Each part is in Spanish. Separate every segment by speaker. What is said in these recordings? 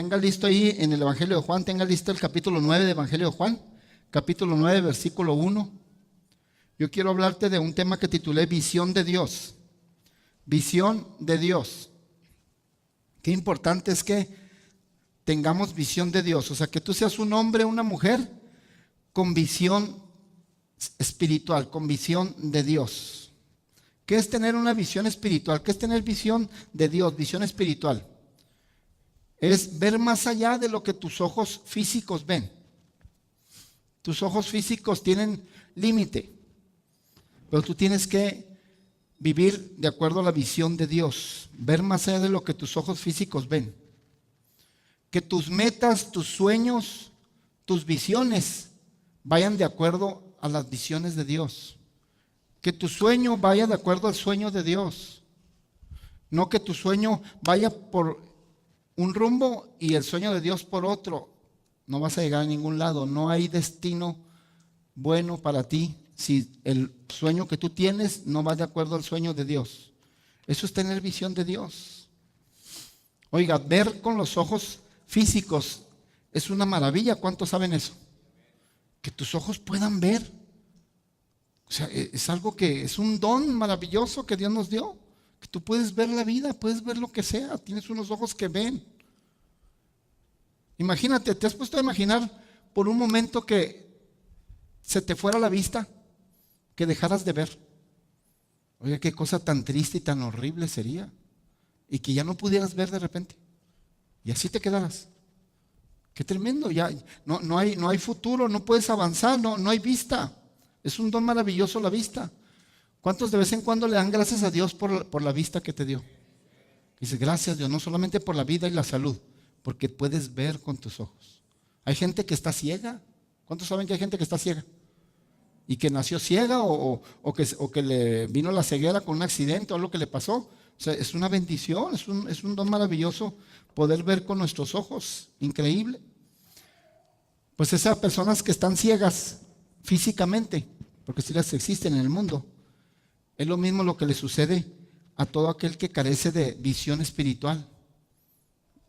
Speaker 1: tenga listo ahí en el Evangelio de Juan, tenga listo el capítulo 9 del Evangelio de Juan, capítulo 9, versículo 1. Yo quiero hablarte de un tema que titulé Visión de Dios. Visión de Dios. Qué importante es que tengamos visión de Dios. O sea, que tú seas un hombre o una mujer con visión espiritual, con visión de Dios. ¿Qué es tener una visión espiritual? ¿Qué es tener visión de Dios, visión espiritual? Es ver más allá de lo que tus ojos físicos ven. Tus ojos físicos tienen límite, pero tú tienes que vivir de acuerdo a la visión de Dios, ver más allá de lo que tus ojos físicos ven. Que tus metas, tus sueños, tus visiones vayan de acuerdo a las visiones de Dios. Que tu sueño vaya de acuerdo al sueño de Dios. No que tu sueño vaya por un rumbo y el sueño de Dios por otro. No vas a llegar a ningún lado. No hay destino bueno para ti si el sueño que tú tienes no va de acuerdo al sueño de Dios. Eso es tener visión de Dios. Oiga, ver con los ojos físicos es una maravilla. ¿Cuántos saben eso? Que tus ojos puedan ver. O sea, es algo que es un don maravilloso que Dios nos dio. Que tú puedes ver la vida, puedes ver lo que sea. Tienes unos ojos que ven. Imagínate, ¿te has puesto a imaginar por un momento que se te fuera la vista? Que dejaras de ver. Oye, qué cosa tan triste y tan horrible sería. Y que ya no pudieras ver de repente. Y así te quedaras. Qué tremendo. Ya no hay futuro, no puedes avanzar, no hay vista. Es un don maravilloso la vista. ¿Cuántos de vez en cuando le dan gracias a Dios por la vista que te dio? Dice, gracias Dios, no solamente por la vida y la salud, porque puedes ver con tus ojos. Hay gente que está ciega. ¿Cuántos saben que hay gente que está ciega? Y que nació ciega o que le vino la ceguera con un accidente o lo que le pasó. O sea, es una bendición, es un don maravilloso poder ver con nuestros ojos. Increíble. Pues esas personas que están ciegas físicamente, porque si las existen en el mundo, es lo mismo lo que le sucede a todo aquel que carece de visión espiritual.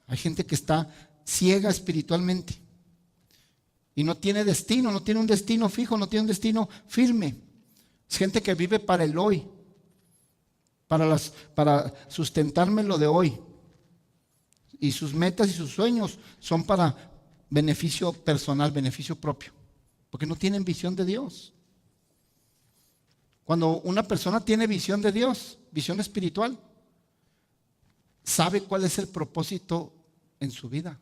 Speaker 1: Hay gente que está ciega espiritualmente y no tiene destino, no tiene un destino fijo, no tiene un destino firme. Es gente que vive para el hoy, para sustentarme lo de hoy. Y sus metas y sus sueños son para beneficio personal, beneficio propio, porque no tienen visión de Dios. Cuando una persona tiene visión de Dios, visión espiritual, sabe cuál es el propósito en su vida.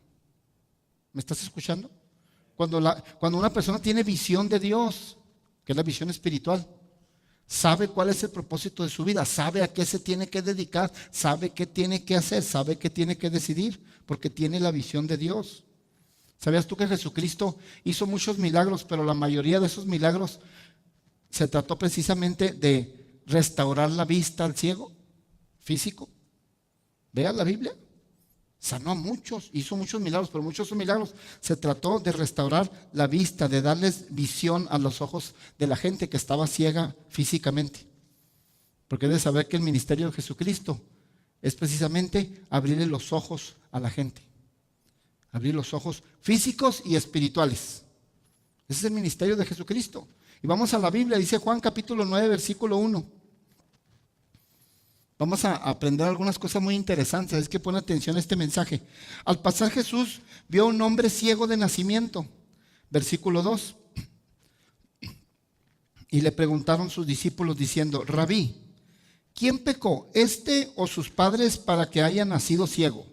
Speaker 1: ¿Me estás escuchando? Cuando una persona tiene visión de Dios, que es la visión espiritual, sabe cuál es el propósito de su vida, sabe a qué se tiene que dedicar, sabe qué tiene que hacer, sabe qué tiene que decidir, porque tiene la visión de Dios. ¿Sabías tú que Jesucristo hizo muchos milagros, pero la mayoría de esos milagros se trató precisamente de restaurar la vista al ciego físico? Vean la Biblia. Sanó a muchos, hizo muchos milagros, pero muchos de esos milagros se trató de restaurar la vista, de darles visión a los ojos de la gente que estaba ciega físicamente. Porque debes saber que el ministerio de Jesucristo es precisamente abrirle los ojos a la gente. Abrir los ojos físicos y espirituales. Ese es el ministerio de Jesucristo. Y vamos a la Biblia, dice Juan capítulo 9, versículo 1. Vamos a aprender algunas cosas muy interesantes. Es que pon atención a este mensaje. Al pasar Jesús vio a un hombre ciego de nacimiento. Versículo 2. Y le preguntaron sus discípulos diciendo, Rabí, ¿quién pecó, este o sus padres para que haya nacido ciego?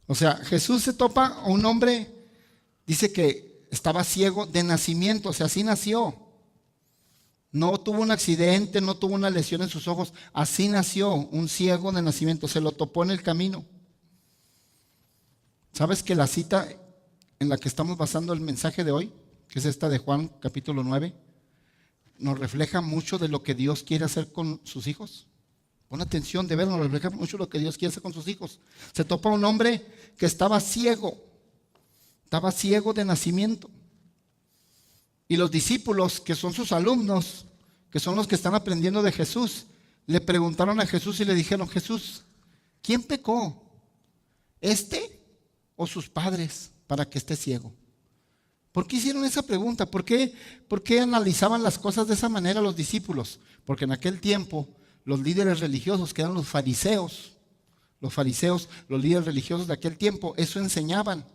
Speaker 1: O sea, Jesús se topa a un hombre, dice que estaba ciego de nacimiento, o sea, así nació. No tuvo un accidente, no tuvo una lesión en sus ojos. Así nació un ciego de nacimiento. Se lo topó en el camino. ¿Sabes que la cita en la que estamos basando el mensaje de hoy, que es esta de Juan capítulo 9, nos refleja mucho de lo que Dios quiere hacer con sus hijos? Pon atención, de ver, nos refleja mucho lo que Dios quiere hacer con sus hijos. Se topa un hombre que estaba ciego de nacimiento. Y los discípulos, que son sus alumnos, que son los que están aprendiendo de Jesús, le preguntaron a Jesús y le dijeron, Jesús, ¿quién pecó? ¿Este o sus padres para que esté ciego? ¿Por qué hicieron esa pregunta? ¿Por qué analizaban las cosas de esa manera los discípulos? Porque en aquel tiempo los líderes religiosos, que eran los fariseos, los líderes religiosos de aquel tiempo, eso enseñaban.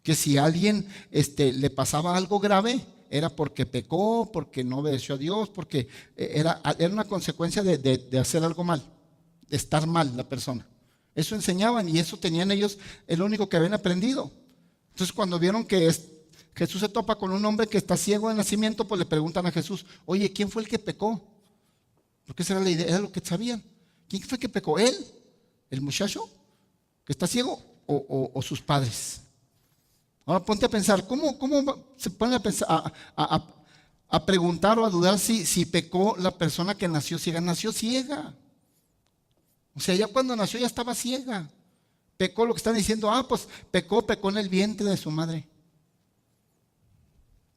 Speaker 1: Que si a alguien le pasaba algo grave, era porque pecó, porque no obedeció a Dios, porque era una consecuencia de hacer algo mal, de estar mal la persona. Eso enseñaban y eso tenían ellos, el único que habían aprendido. Entonces cuando vieron que Jesús se topa con un hombre que está ciego de nacimiento, pues le preguntan a Jesús, oye, ¿quién fue el que pecó? Porque esa era la idea, era lo que sabían. ¿Quién fue el que pecó? ¿Él? ¿El muchacho que está ciego? ¿O sus padres? Ahora ponte a pensar, ¿cómo se pone a pensar, a preguntar o a dudar si pecó la persona que nació ciega? Nació ciega. O sea, ya cuando nació ya estaba ciega. Pecó, lo que están diciendo, pues pecó en el vientre de su madre.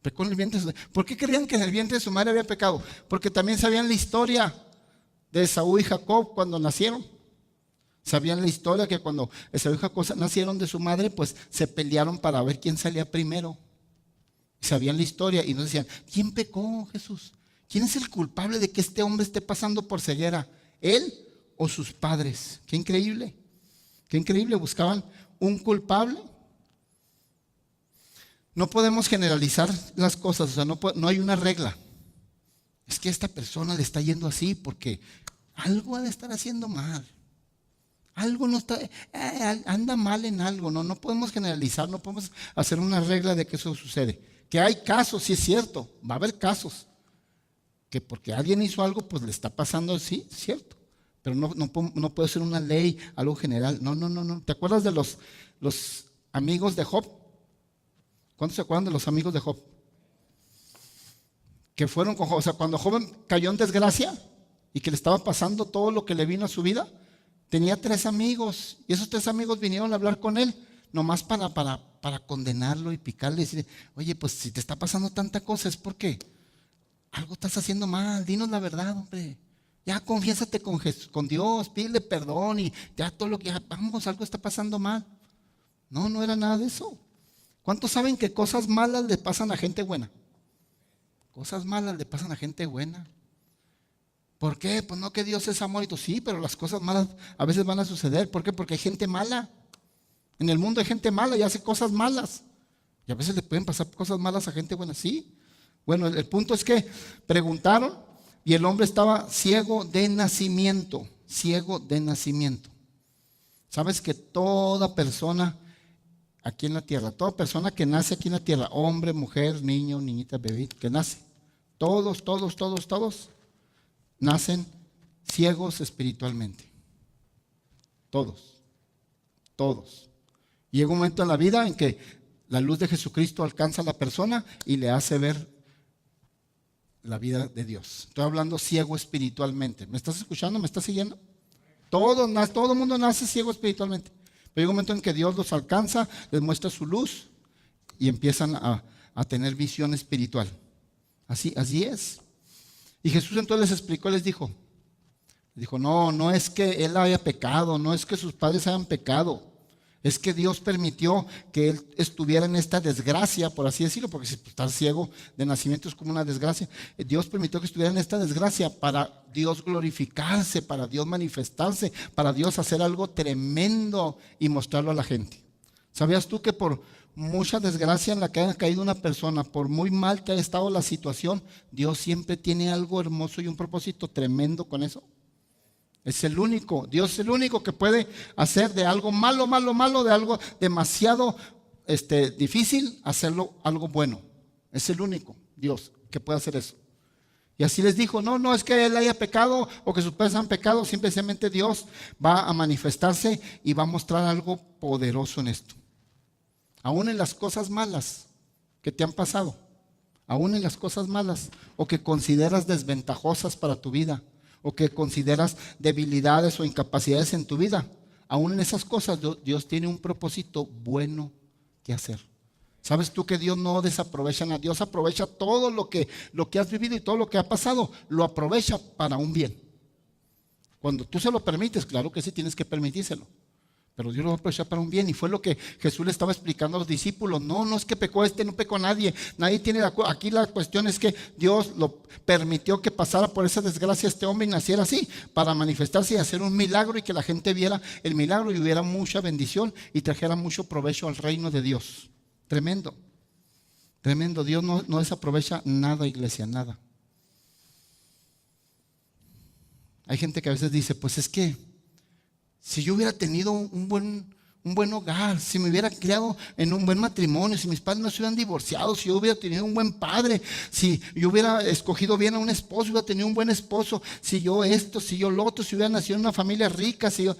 Speaker 1: Pecó en el vientre de su madre. ¿Por qué creían que en el vientre de su madre había pecado? Porque también sabían la historia de Esaú y Jacob cuando nacieron. Sabían la historia que cuando Esaú y Jacob nacieron de su madre, pues se pelearon para ver quién salía primero. Sabían la historia y nos decían, ¿quién pecó, Jesús? ¿Quién es el culpable de que este hombre esté pasando por ceguera? ¿Él o sus padres? Qué increíble. Qué increíble. Buscaban un culpable. No podemos generalizar las cosas, o sea, no hay una regla. Es que a esta persona le está yendo así porque algo ha de estar haciendo mal. Algo no está, anda mal en algo, no podemos generalizar, no podemos hacer una regla de que eso sucede. Que hay casos, sí es cierto, va a haber casos, que porque alguien hizo algo, pues le está pasando así, cierto. Pero no puede ser una ley, algo general, no. ¿Te acuerdas de los amigos de Job? ¿Cuántos se acuerdan de los amigos de Job? Que fueron con Job, o sea, cuando Job cayó en desgracia y que le estaba pasando todo lo que le vino a su vida, tenía 3 amigos y esos 3 amigos vinieron a hablar con él nomás para condenarlo y picarle y decirle, oye, pues si te está pasando tanta cosa es porque algo estás haciendo mal, dinos la verdad, hombre. Ya confiésate con Dios, pídele perdón y ya todo lo que, vamos, algo está pasando mal. No era nada de eso. ¿Cuántos saben que cosas malas le pasan a gente buena? Cosas malas le pasan a gente buena. ¿Por qué? Pues no, que Dios es amor y todo. Sí, pero las cosas malas a veces van a suceder. ¿Por qué? Porque hay gente mala. En el mundo hay gente mala y hace cosas malas. Y a veces le pueden pasar cosas malas a gente buena. Sí. Bueno, el punto es que preguntaron y el hombre estaba ciego de nacimiento. Ciego de nacimiento. ¿Sabes que toda persona aquí en la tierra, toda persona que nace aquí en la tierra, hombre, mujer, niño, niñita, bebé, que nace, todos, nacen ciegos espiritualmente. Todos. Y llega un momento en la vida en que la luz de Jesucristo alcanza a la persona y le hace ver la vida de Dios. Estoy hablando ciego espiritualmente. ¿Me estás escuchando? ¿Me estás siguiendo? Todo el mundo nace ciego espiritualmente. Pero llega un momento en que Dios los alcanza, les muestra su luz y empiezan a tener visión espiritual. Así es. Y Jesús entonces les explicó, les dijo, no es que él haya pecado, no es que sus padres hayan pecado, es que Dios permitió que él estuviera en esta desgracia, por así decirlo, porque si estar ciego de nacimiento es como una desgracia. Dios permitió que estuviera en esta desgracia para Dios glorificarse, para Dios manifestarse, para Dios hacer algo tremendo y mostrarlo a la gente. ¿Sabías tú que por mucha desgracia en la que haya caído una persona, por muy mal que haya estado la situación, Dios siempre tiene algo hermoso y un propósito tremendo con eso? Es el único, Dios es el único que puede hacer de algo malo, de algo demasiado difícil, hacerlo algo bueno. Es el único Dios que puede hacer eso. Y así les dijo, no es que él haya pecado o que sus padres han pecado, simplemente Dios va a manifestarse y va a mostrar algo poderoso en esto. Aún en las cosas malas que te han pasado, aún en las cosas malas o que consideras desventajosas para tu vida, o que consideras debilidades o incapacidades en tu vida, aún en esas cosas Dios tiene un propósito bueno que hacer. ¿Sabes tú que Dios no desaprovecha nada? Dios aprovecha todo lo que has vivido y todo lo que ha pasado, lo aprovecha para un bien. Cuando tú se lo permites, claro que sí tienes que permitírselo. pero Dios lo va a aprovechar para un bien. Y fue lo que Jesús le estaba explicando a los discípulos. No es que pecó no pecó nadie. Nadie tiene aquí la cuestión es que Dios lo permitió que pasara por esa desgracia este hombre y naciera así, para manifestarse y hacer un milagro y que la gente viera el milagro y hubiera mucha bendición y trajera mucho provecho al reino de Dios. Tremendo. Tremendo. Dios no desaprovecha nada, iglesia, nada. Hay gente que a veces dice, pues es que si yo hubiera tenido un buen hogar, si me hubiera criado en un buen matrimonio, si mis padres no se hubieran divorciado, si yo hubiera tenido un buen padre, si yo hubiera escogido bien a un esposo, hubiera tenido un buen esposo, si yo esto, si yo lo otro, si hubiera nacido en una familia rica, si yo...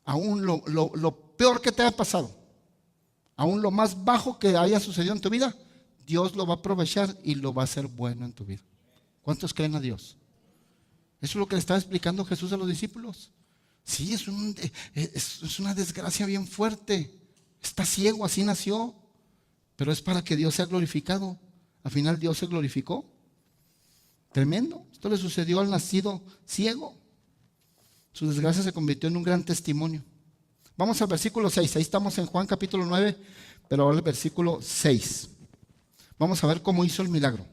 Speaker 1: Aún lo peor que te haya pasado, aún lo más bajo que haya sucedido en tu vida, Dios lo va a aprovechar y lo va a hacer bueno en tu vida. ¿Cuántos creen a Dios? Eso es lo que le estaba explicando Jesús a los discípulos. Sí, es una desgracia bien fuerte. Está ciego, así nació. Pero es para que Dios sea glorificado. Al final Dios se glorificó. Tremendo. Esto le sucedió al nacido ciego. Su desgracia se convirtió en un gran testimonio. Vamos al versículo 6. Ahí estamos en Juan capítulo 9, pero ahora el versículo 6. Vamos a ver cómo hizo el milagro.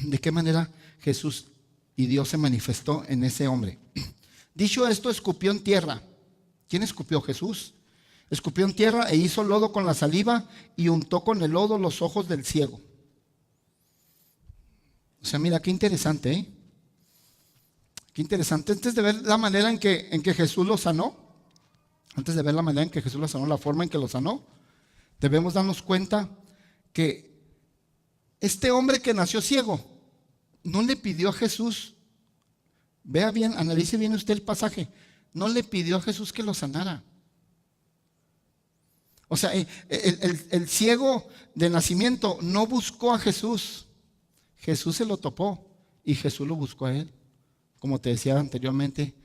Speaker 1: De qué manera Jesús y Dios se manifestó en ese hombre. Dicho esto, escupió en tierra. ¿Quién escupió? Jesús. Escupió en tierra e hizo lodo con la saliva y untó con el lodo los ojos del ciego. O sea, mira, qué interesante, ¿eh? Qué interesante. Antes de ver la manera en que Jesús lo sanó, la forma en que lo sanó, debemos darnos cuenta que este hombre que nació ciego no le pidió a Jesús, vea bien, analice bien usted el pasaje, no le pidió a Jesús que lo sanara. O sea, el ciego de nacimiento no buscó a Jesús, Jesús se lo topó y Jesús lo buscó a él. Como te decía anteriormente,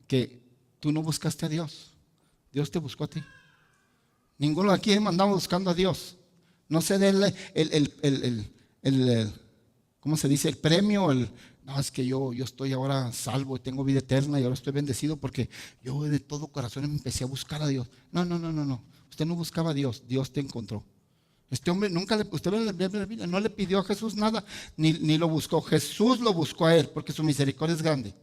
Speaker 1: que tú no buscaste a Dios, Dios te buscó a ti. Ninguno de aquí andamos buscando a Dios. No se dé ¿cómo se dice? El premio, no, es que yo estoy ahora salvo y tengo vida eterna y ahora estoy bendecido porque yo de todo corazón empecé a buscar a Dios. No. Usted no buscaba a Dios, Dios te encontró. Este hombre usted ve en la Biblia, no le pidió a Jesús nada, ni lo buscó. Jesús lo buscó a él porque su misericordia es grande.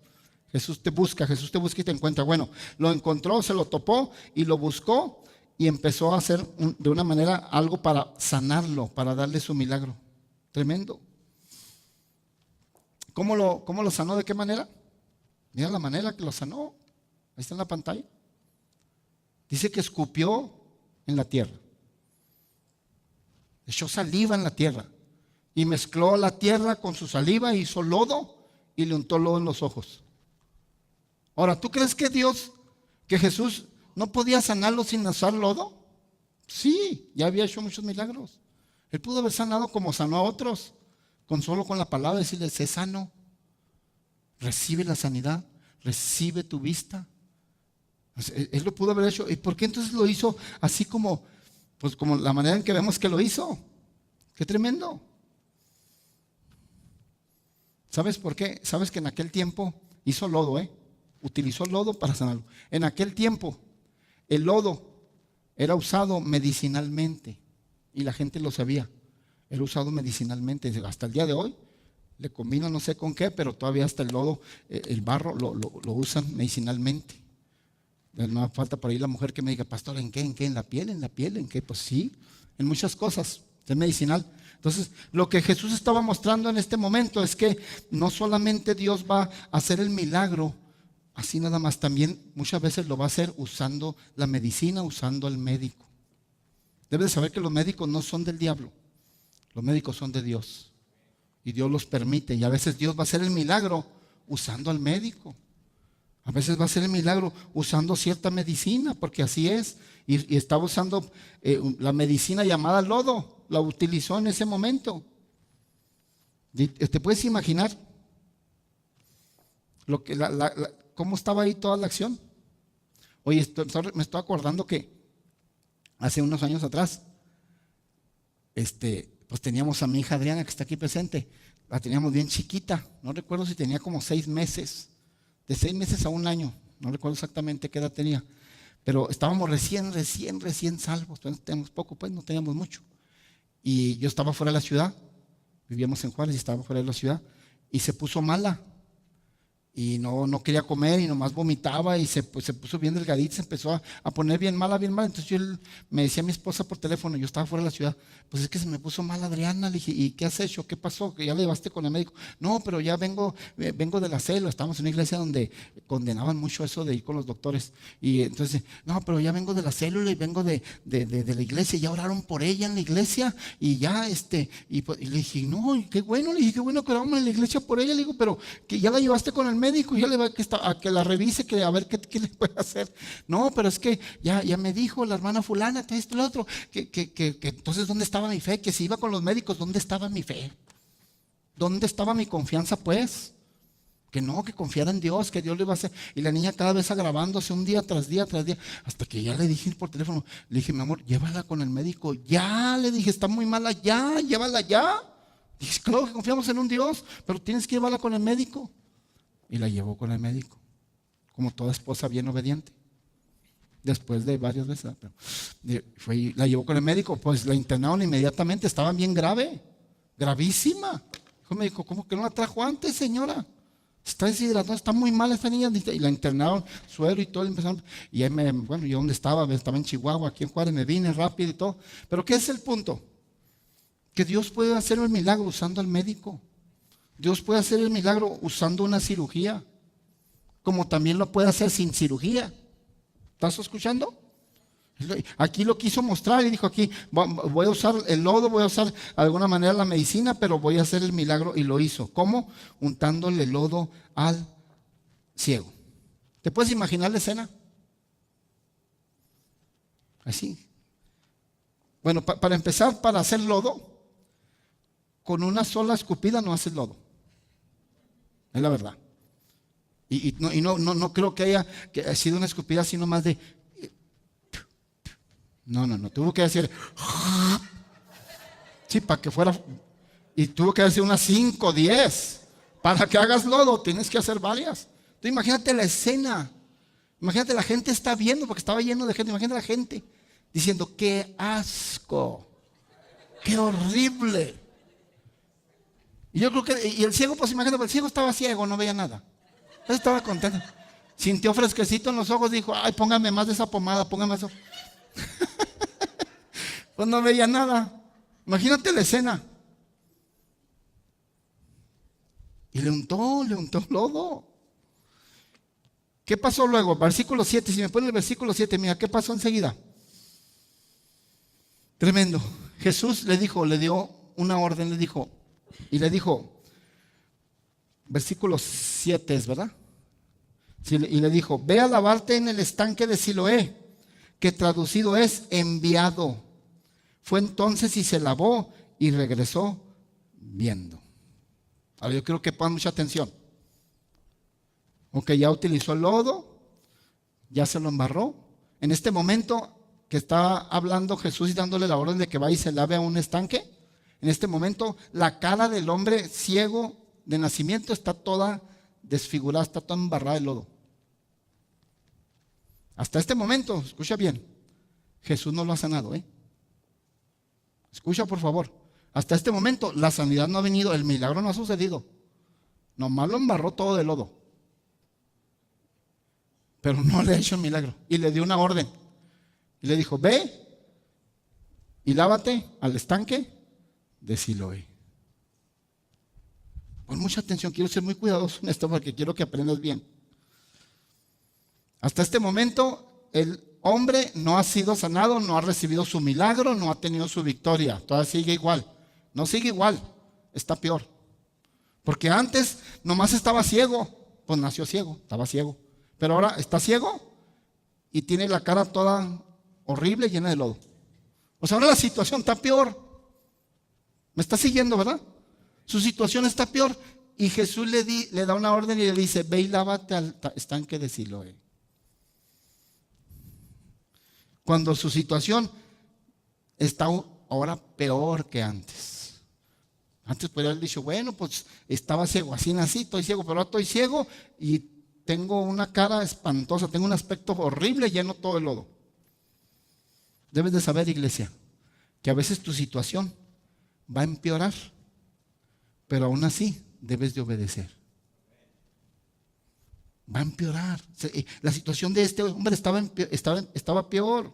Speaker 1: Jesús te busca y te encuentra. Bueno, lo encontró, se lo topó y lo buscó y empezó a hacer de una manera algo para sanarlo, para darle su milagro. Tremendo. ¿Cómo lo sanó? ¿De qué manera? Mira la manera que lo sanó. Ahí está en la pantalla. Dice que escupió en la tierra. Echó saliva en la tierra. Y mezcló la tierra con su saliva, hizo lodo y le untó lodo en los ojos. Ahora, ¿tú crees que Jesús no podía sanarlo sin usar lodo? Sí, ya había hecho muchos milagros. Él pudo haber sanado como sanó a otros. Solo con la palabra decirle, sé sano, recibe la sanidad, recibe tu vista. Él lo pudo haber hecho. ¿Y por qué entonces lo hizo así como la manera en que vemos que lo hizo? ¡Qué tremendo! ¿Sabes por qué? ¿Sabes que en aquel tiempo hizo lodo, utilizó lodo para sanarlo? En aquel tiempo el lodo era usado medicinalmente y la gente lo sabía. Era usado medicinalmente. Hasta el día de hoy le combina no sé con qué, pero todavía hasta el lodo, el barro lo usan medicinalmente. No falta por ahí la mujer que me diga, pastor, ¿en qué? ¿En la piel? ¿En qué? Pues sí, en muchas cosas, es medicinal. Entonces, lo que Jesús estaba mostrando en este momento es que no solamente Dios va a hacer el milagro así nada más, también muchas veces lo va a hacer usando la medicina, usando al médico. Debes de saber que los médicos no son del diablo. Los médicos son de Dios y Dios los permite, y a veces Dios va a hacer el milagro usando al médico, a veces va a hacer el milagro usando cierta medicina, porque así es, y estaba usando la medicina llamada lodo, la utilizó en ese momento. ¿Te puedes imaginar cómo estaba ahí toda la acción? Oye, me estoy acordando que hace unos años atrás, pues teníamos a mi hija Adriana, que está aquí presente. La teníamos bien chiquita, no recuerdo si tenía como 6 meses, de 6 meses a 1 año, no recuerdo exactamente qué edad tenía, pero estábamos recién salvos, pues, teníamos poco, pues no teníamos mucho. Y yo estaba fuera de la ciudad, vivíamos en Juárez y estaba fuera de la ciudad, y se puso mala. Y no quería comer y nomás vomitaba y se puso bien delgadita, se empezó a poner bien mala. Entonces me decía mi esposa por teléfono, yo estaba fuera de la ciudad, pues es que se me puso mala Adriana. Le dije, ¿y qué has hecho? ¿Qué pasó? ¿Que ya le llevaste con el médico? No, pero ya vengo de la célula. Estábamos en una iglesia donde condenaban mucho eso de ir con los doctores. Y entonces, no, pero ya vengo de la célula y vengo de la iglesia. Ya oraron por ella en la iglesia y ya y le dije, no, qué bueno. Le dije, qué bueno que oramos en la iglesia por ella. Le digo, pero que ya la llevaste con el médico, ya le va a que la revise, que a ver qué le puede hacer. No, pero es que ya me dijo la hermana fulana, que esto y lo otro, que entonces ¿dónde estaba mi fe? Que si iba con los médicos, ¿dónde estaba mi fe? ¿Dónde estaba mi confianza, pues? Que no, que confiara en Dios, que Dios le iba a hacer. Y la niña cada vez agravándose un día tras día, hasta que ya le dije por teléfono, le dije, mi amor, llévala con el médico. Ya, le dije, está muy mala, ya, llévala ya. Dije, claro que confiamos en un Dios, pero tienes que llevarla con el médico. Y la llevó con el médico, como toda esposa bien obediente. Después de varias veces, la llevó con el médico, pues la internaron inmediatamente, estaba bien grave, gravísima. Dijo el médico, ¿cómo que no la trajo antes, señora? Está deshidratada, está muy mal esta niña. Y la internaron, suero y todo. Y ahí yo donde estaba en Chihuahua, aquí en Juárez, me vine rápido y todo. Pero ¿qué es el punto? Que Dios puede hacer el milagro usando al médico. Dios puede hacer el milagro usando una cirugía, como también lo puede hacer sin cirugía. ¿Estás escuchando? Aquí lo quiso mostrar y dijo, aquí voy a usar el lodo, voy a usar de alguna manera la medicina, pero voy a hacer el milagro, y lo hizo. ¿Cómo? Untándole lodo al ciego. ¿Te puedes imaginar la escena? Así. Bueno, para empezar, para hacer lodo, con una sola escupida no haces lodo. Es la verdad. Y no creo que haya sido una escupida así nomás de... No, tuvo que decir... Sí, para que fuera... Y tuvo que decir unas 5, 10. Para que hagas lodo, tienes que hacer varias. Tú imagínate la escena. Imagínate, la gente está viendo, porque estaba lleno de gente. Imagínate la gente diciendo, qué asco, qué horrible. Y yo creo que, y el ciego, pues imagínate, el ciego estaba ciego, no veía nada. Él estaba contento. Sintió fresquecito en los ojos, dijo, ay, póngame más de esa pomada, póngame eso. Pues no veía nada. Imagínate la escena. Y le untó lodo. ¿Qué pasó luego? Versículo 7, si me pone el versículo 7, mira, ¿qué pasó enseguida? Tremendo. Jesús le dio una orden, le dijo, versículo 7 es, ¿verdad? Sí, y le dijo, ve a lavarte en el estanque de Siloé, que traducido es enviado. Fue entonces y se lavó y regresó viendo. Ahora yo quiero que pongan mucha atención. Ok, ya utilizó el lodo, ya se lo embarró. En este momento que está hablando Jesús y dándole la orden de que vaya y se lave a un estanque, en este momento la cara del hombre ciego de nacimiento está toda desfigurada, está toda embarrada de lodo. Hasta este momento, escucha bien, Jesús no lo ha sanado, Escucha por favor, hasta este momento la sanidad no ha venido, el milagro no ha sucedido. Nomás lo embarró todo de lodo. Pero no le ha hecho el milagro. Y le dio una orden. Y le dijo, ve y lávate al estanque de Siloé. Con mucha atención, quiero ser muy cuidadoso en esto porque quiero que aprendas bien. Hasta este momento, el hombre no ha sido sanado, no ha recibido su milagro, no ha tenido su victoria. Todavía sigue igual. No sigue igual, está peor. Porque antes nomás estaba ciego, pues nació ciego, estaba ciego. Pero ahora está ciego y tiene la cara toda horrible, llena de lodo. O sea, ahora la situación está peor. ¿Me está siguiendo, verdad? Su situación está peor. Y Jesús le da una orden y le dice, ve y lávate al estanque de Siloé. Cuando su situación está ahora peor que antes. Antes podría haber dicho, bueno, pues estaba ciego, así nací, estoy ciego, pero ahora estoy ciego y tengo una cara espantosa, tengo un aspecto horrible, lleno todo de lodo. Debes de saber, iglesia, que a veces tu situación va a empeorar, pero aún así debes de obedecer. Va a empeorar. La situación de este hombre estaba peor.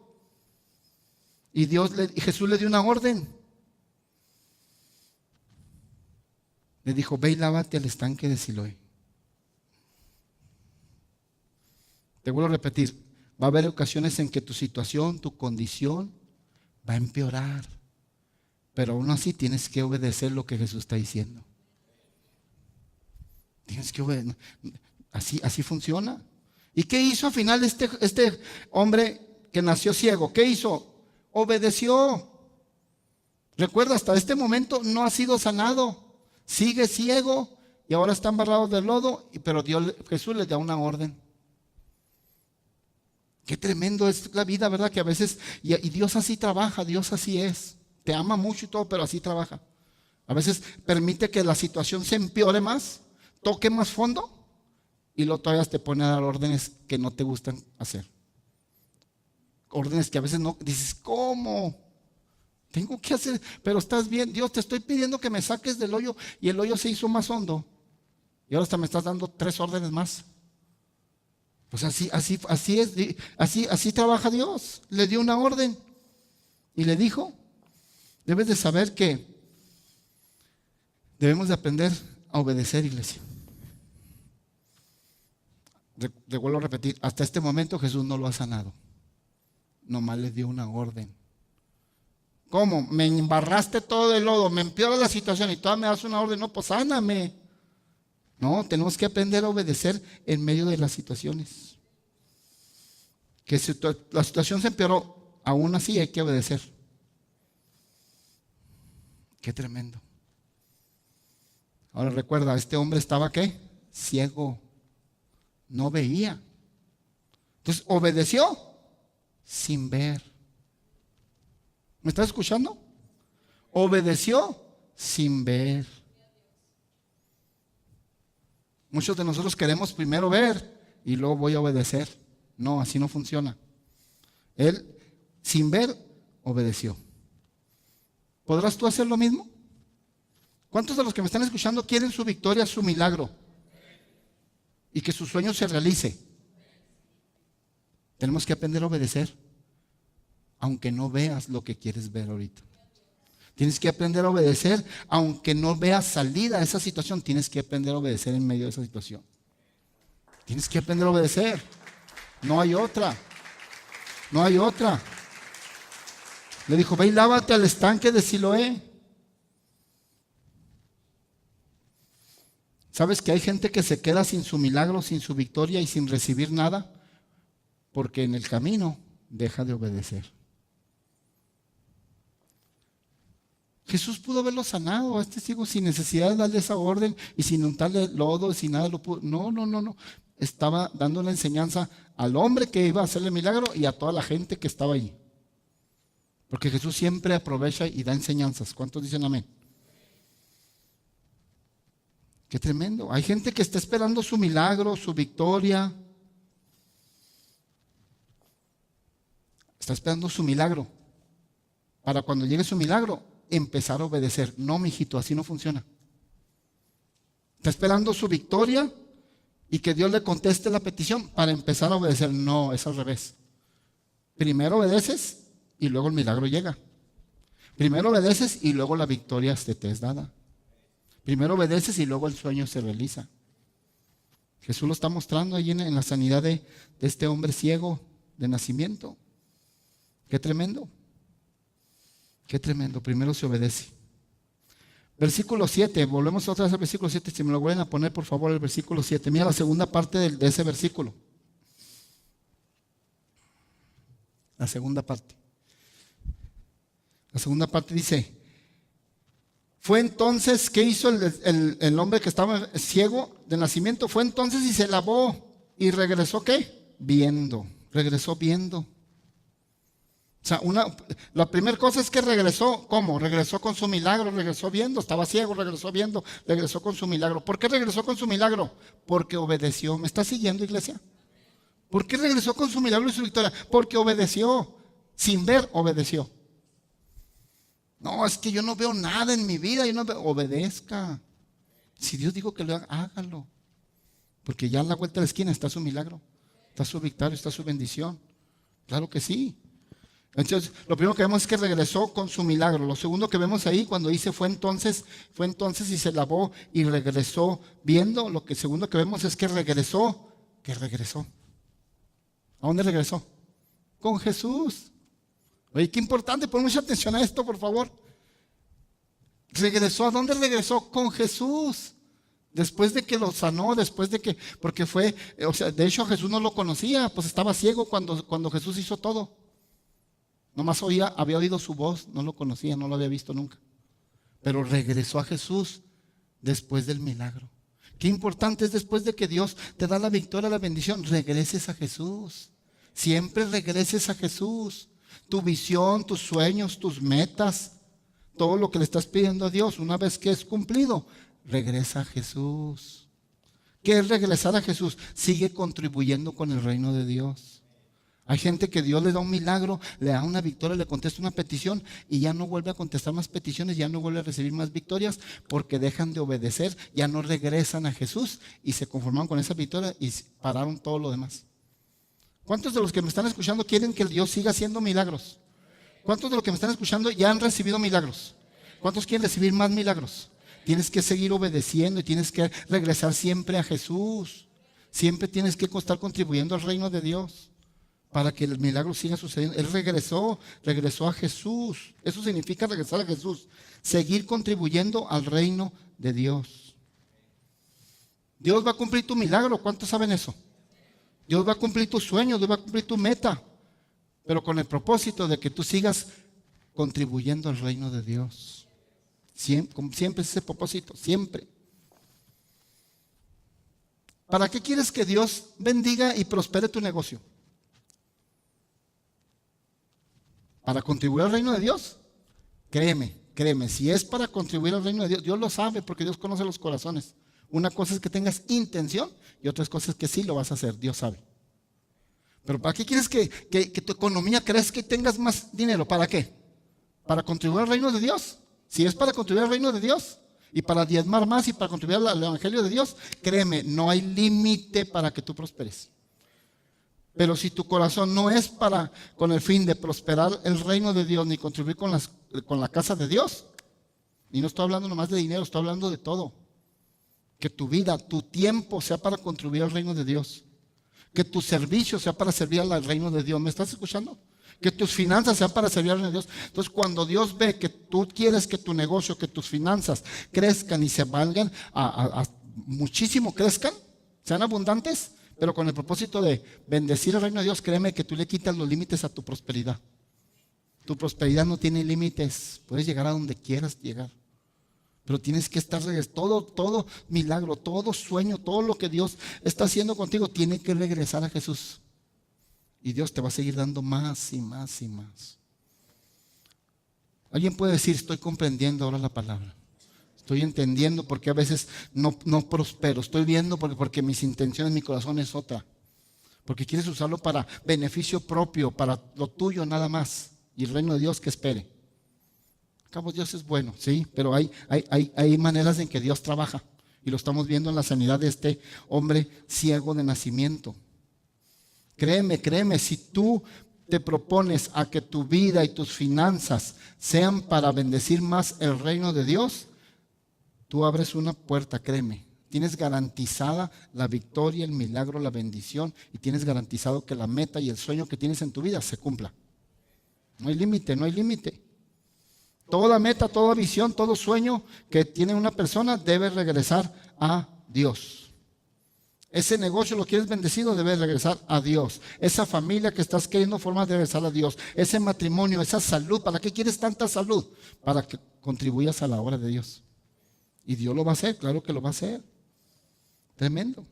Speaker 1: Y Jesús le dio una orden. Le dijo, ve y lávate al estanque de Siloé. Te vuelvo a repetir, va a haber ocasiones en que tu situación, tu condición va a empeorar. Pero aún así tienes que obedecer lo que Jesús está diciendo. Tienes que obedecer. Así funciona. ¿Y qué hizo al final este hombre que nació ciego? ¿Qué hizo? Obedeció. Recuerda, hasta este momento no ha sido sanado. Sigue ciego y ahora está embarrado de lodo, pero Jesús le da una orden. Qué tremendo es la vida, ¿verdad? Que a veces, y Dios así trabaja, Dios así es. Te ama mucho y todo, pero así trabaja. A veces permite que la situación se empeore más, toque más fondo, y luego todavía te pone a dar órdenes que no te gustan hacer. Órdenes que a veces no, dices, ¿cómo? Tengo que hacer, pero estás bien, Dios, te estoy pidiendo que me saques del hoyo, y el hoyo se hizo más hondo, y ahora hasta me estás dando 3 órdenes más. Pues así trabaja Dios. Le dio una orden y le dijo, debes de saber que debemos de aprender a obedecer, iglesia. Le vuelvo a repetir, hasta este momento Jesús no lo ha sanado. Nomás le dio una orden. ¿Cómo? Me embarraste todo de lodo, me empeora la situación y todavía me das una orden. No, pues sáname. No, tenemos que aprender a obedecer en medio de las situaciones. Que si la situación se empeoró, aún así hay que obedecer. Qué tremendo. Ahora recuerda, este hombre estaba ¿qué? Ciego. No veía. Entonces obedeció sin ver. ¿Me estás escuchando? Obedeció sin ver. Muchos de nosotros queremos primero ver y luego voy a obedecer. No, así no funciona. Él, sin ver, obedeció. ¿Podrás tú hacer lo mismo? ¿Cuántos de los que me están escuchando quieren su victoria, su milagro? Y que su sueño se realice. Tenemos que aprender a obedecer, aunque no veas lo que quieres ver ahorita. Tienes que aprender a obedecer, aunque no veas salida a esa situación. Tienes que aprender a obedecer en medio de esa situación. Tienes que aprender a obedecer. No hay otra. No hay otra. Le dijo, ve y lávate al estanque de Siloé. ¿Sabes que hay gente que se queda sin su milagro, sin su victoria y sin recibir nada? Porque en el camino deja de obedecer. Jesús pudo haberlo sanado a este ciego sin necesidad de darle esa orden y sin untarle lodo, sin nada lo pudo. No. Estaba dando la enseñanza al hombre que iba a hacerle milagro y a toda la gente que estaba ahí. Porque Jesús siempre aprovecha y da enseñanzas. ¿Cuántos dicen amén? Qué tremendo. Hay gente que está esperando su milagro, su victoria. Está esperando su milagro. Para cuando llegue su milagro, empezar a obedecer. No, mijito, así no funciona. Está esperando su victoria y que Dios le conteste la petición para empezar a obedecer. No, es al revés. Primero obedeces y luego el milagro llega. Primero obedeces y luego la victoria te es dada. Primero obedeces y luego el sueño se realiza. Jesús lo está mostrando ahí en la sanidad de este hombre ciego de nacimiento. Qué tremendo. Qué tremendo. Primero se obedece. Versículo 7. Volvemos otra vez al versículo 7. Si me lo vuelven a poner, por favor, el versículo 7. Mira la segunda parte de ese versículo. La segunda parte. La segunda parte dice: fue entonces, ¿qué hizo el hombre que estaba ciego de nacimiento? Fue entonces y se lavó. ¿Y regresó qué? Viendo. Regresó viendo. O sea, la primera cosa es que regresó. ¿Cómo? Regresó con su milagro, regresó viendo, estaba ciego, regresó viendo, regresó con su milagro. ¿Por qué regresó con su milagro? Porque obedeció. ¿Me está siguiendo, iglesia? ¿Por qué regresó con su milagro y su victoria? Porque obedeció. Sin ver, obedeció. No, es que yo no veo nada en mi vida. Obedezca. Si Dios dijo que lo haga, hágalo. Porque ya a la vuelta de la esquina está su milagro, está su victoria, está su bendición. Claro que sí. Entonces, lo primero que vemos es que regresó con su milagro. Lo segundo que vemos ahí, cuando dice fue entonces y se lavó y regresó viendo. Lo que segundo que vemos es que regresó. ¿A dónde regresó? Con Jesús. Oye, qué importante, pon mucha atención a esto, por favor. ¿Regresó? ¿A dónde regresó? Con Jesús. Después de que lo sanó, porque fue, o sea, de hecho Jesús no lo conocía, pues estaba ciego cuando Jesús hizo todo. Nomás había oído su voz, no lo conocía, no lo había visto nunca. Pero regresó a Jesús después del milagro. Qué importante es después de que Dios te da la victoria, la bendición, regreses a Jesús. Siempre regreses a Jesús. Tu visión, tus sueños, tus metas, todo lo que le estás pidiendo a Dios, una vez que es cumplido, regresa a Jesús. ¿Qué es regresar a Jesús? Sigue contribuyendo con el reino de Dios. Hay gente que Dios le da un milagro, le da una victoria, le contesta una petición y ya no vuelve a contestar más peticiones, ya no vuelve a recibir más victorias porque dejan de obedecer, ya no regresan a Jesús y se conformaron con esa victoria y pararon todo lo demás. ¿Cuántos de los que me están escuchando quieren que Dios siga haciendo milagros? ¿Cuántos de los que me están escuchando ya han recibido milagros? ¿Cuántos quieren recibir más milagros? Tienes que seguir obedeciendo y tienes que regresar siempre a Jesús. Siempre tienes que estar contribuyendo al reino de Dios para que el milagro siga sucediendo. Él regresó a Jesús. Eso significa regresar a Jesús. Seguir contribuyendo al reino de Dios. Dios va a cumplir tu milagro. ¿Cuántos saben eso? Dios va a cumplir tus sueños, Dios va a cumplir tu meta. Pero con el propósito de que tú sigas contribuyendo al reino de Dios. Siempre es ese propósito, siempre. ¿Para qué quieres que Dios bendiga y prospere tu negocio? ¿Para contribuir al reino de Dios? Créeme, si es para contribuir al reino de Dios, Dios lo sabe porque Dios conoce los corazones. Una cosa es que tengas intención y otra cosa es que sí lo vas a hacer, Dios sabe. Pero ¿para qué quieres que tu economía crezca y tengas más dinero? ¿Para qué? ¿Para contribuir al reino de Dios? Si es para contribuir al reino de Dios y para diezmar más y para contribuir al evangelio de Dios, créeme, no hay límite para que tú prosperes. Pero si tu corazón no es con el fin de prosperar el reino de Dios ni contribuir con la casa de Dios, y no estoy hablando nomás de dinero, estoy hablando de todo. Que tu vida, tu tiempo sea para contribuir al reino de Dios. Que tu servicio sea para servir al reino de Dios. ¿Me estás escuchando? Que tus finanzas sean para servir al reino de Dios. Entonces, cuando Dios ve que tú quieres que tu negocio, que tus finanzas crezcan y se valgan muchísimo, crezcan, sean abundantes, pero con el propósito de bendecir el reino de Dios, créeme que tú le quitas los límites a tu prosperidad. Tu prosperidad no tiene límites. Puedes llegar a donde quieras llegar. Pero tienes que estar todo milagro, todo sueño, todo lo que Dios está haciendo contigo, tiene que regresar a Jesús. Y Dios te va a seguir dando más y más y más. Alguien puede decir, estoy comprendiendo ahora la palabra. Estoy entendiendo porque a veces no prospero. Estoy viendo porque mis intenciones, mi corazón es otra. Porque quieres usarlo para beneficio propio, para lo tuyo nada más. Y el reino de Dios que espere. Cabo, Dios es bueno, sí, pero hay maneras en que Dios trabaja y lo estamos viendo en la sanidad de este hombre ciego de nacimiento. Créeme, si tú te propones a que tu vida y tus finanzas sean para bendecir más el reino de Dios, tú abres una puerta, créeme. Tienes garantizada la victoria, el milagro, la bendición y tienes garantizado que la meta y el sueño que tienes en tu vida se cumpla. No hay límite, no hay límite. Toda meta, toda visión, todo sueño que tiene una persona debe regresar a Dios. Ese negocio lo quieres bendecido, debe regresar a Dios. Esa familia que estás queriendo formar debe regresar a Dios. Ese matrimonio, esa salud, ¿para qué quieres tanta salud? Para que contribuyas a la obra de Dios. Y Dios lo va a hacer, claro que lo va a hacer. Tremendo.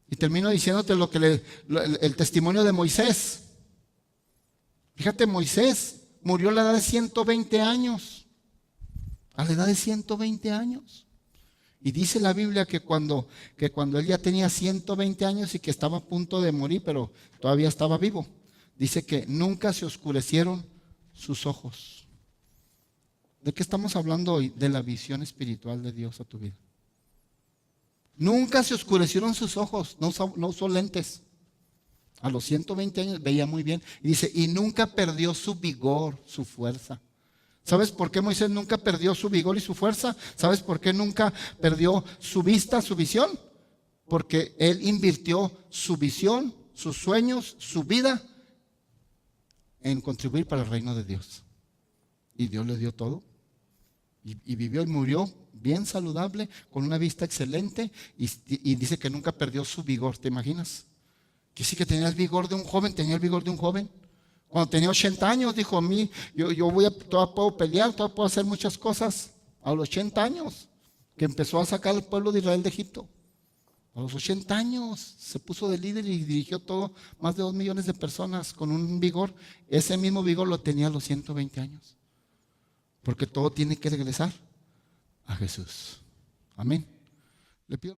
Speaker 1: Y termino diciéndote el testimonio de Moisés. Fíjate, Moisés murió a la edad de 120 años. A la edad de 120 años. Y dice la Biblia que cuando él ya tenía 120 años y que estaba a punto de morir, pero todavía estaba vivo, dice que nunca se oscurecieron sus ojos. ¿De qué estamos hablando hoy? De la visión espiritual de Dios a tu vida. Nunca se oscurecieron sus ojos, no usó lentes. A los 120 años veía muy bien. Y dice, y nunca perdió su vigor, su fuerza. ¿Sabes por qué Moisés nunca perdió su vigor y su fuerza? ¿Sabes por qué nunca perdió su vista, su visión? Porque él invirtió su visión, sus sueños, su vida en contribuir para el reino de Dios. Y Dios le dio todo. Y vivió y murió bien saludable, con una vista excelente. Y dice que nunca perdió su vigor. ¿Te imaginas? Que sí que tenía el vigor de un joven, tenía el vigor de un joven. Cuando tenía 80 años, dijo a mí, todavía puedo pelear, todavía puedo hacer muchas cosas. A los 80 años, que empezó a sacar al pueblo de Israel de Egipto. A los 80 años se puso de líder y dirigió todo, más de 2 millones de personas con un vigor. Ese mismo vigor lo tenía a los 120 años. Porque todo tiene que regresar a Jesús. Amén. Le pido